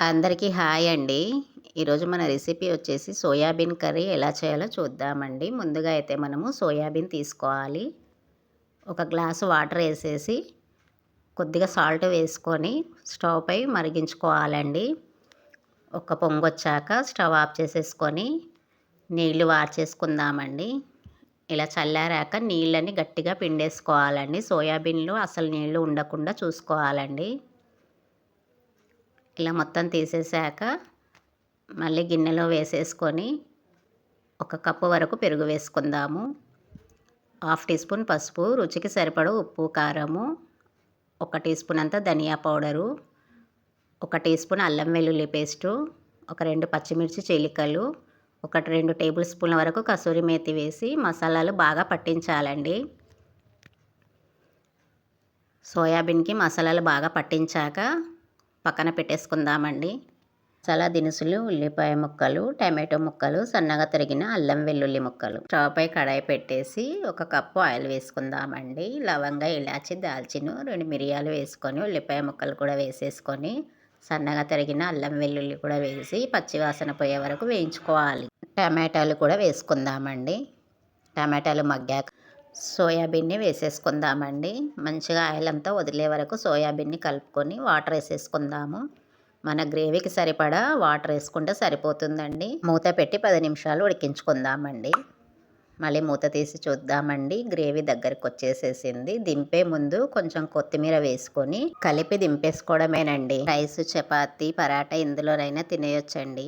అందరికీ హాయ్ అండి. ఈరోజు మన రెసిపీ వచ్చేసి సోయాబీన్ కర్రీ ఎలా చేయాలో చూద్దామండి. ముందుగా అయితే మనము సోయాబీన్ తీసుకోవాలి. ఒక గ్లాసు వాటర్ వేసేసి కొద్దిగా సాల్ట్ వేసుకొని స్టవ్ పై మరిగించుకోవాలండి. ఒక పొంగొచ్చాక స్టవ్ ఆఫ్ చేసేసుకొని నీళ్లు వార్చేసుకుందామండి. ఇలా చల్లారాక నీళ్ళని గట్టిగా పిండేసుకోవాలండి. సోయాబీన్లో అసలు నీళ్లు ఉండకుండా చూసుకోవాలండి. ఇలా మొత్తం తీసేసాక మళ్ళీ గిన్నెలో వేసేసుకొని ఒక కప్పు వరకు పెరుగు వేసుకుందాము. హాఫ్ టీ స్పూన్ పసుపు, రుచికి సరిపడా ఉప్పు, కారము, 1 టీ స్పూన్ అంత ధనియా పౌడరు, 1 టీ స్పూన్ అల్లం వెల్లుల్లి పేస్టు, ఒక 2 పచ్చిమిర్చి చీలికలు, 2 టేబుల్ స్పూన్ల వరకు కసూరి మేతి వేసి మసాలాలు బాగా పట్టించాలండి. సోయాబీన్కి మసాలాలు బాగా పట్టించాక పక్కన పెట్టేసుకుందామండి. మసాలా దినుసులు, ఉల్లిపాయ ముక్కలు, టమాటో ముక్కలు, సన్నగా తరిగిన అల్లం వెల్లుల్లి ముక్కలు. స్టవ్ పై కడాయి పెట్టేసి 1 కప్పు ఆయిల్ వేసుకుందామండి. లవంగ, ఇలాచి, దాల్చిన, 2 మిరియాలు వేసుకొని ఉల్లిపాయ ముక్కలు కూడా వేసేసుకొని సన్నగా తరిగిన అల్లం వెల్లుల్లి కూడా వేసి పచ్చివాసన పోయే వరకు వేయించుకోవాలి. టమాటాలు కూడా వేసుకుందామండి. టమాటాలు మగ్గాక సోయాబీన్ని వేసేసుకుందామండి. మంచిగా ఆయిల్ అంతా వదిలే వరకు సోయాబీన్ని కలుపుకొని వాటర్ వేసేసుకుందాము. మన గ్రేవీకి సరిపడా వాటర్ వేసుకుంటే సరిపోతుందండి. మూత పెట్టి 10 నిమిషాలు ఉడికించుకుందామండి. మళ్ళీ మూత తీసి చూద్దామండి. గ్రేవీ దగ్గరికి వచ్చేసేసింది. దింపే ముందు కొంచెం కొత్తిమీర వేసుకొని కలిపి దింపేసుకోవడమేనండి. రైస్, చపాతీ, పరాటా ఇందులోనైనా తినేయొచ్చండి.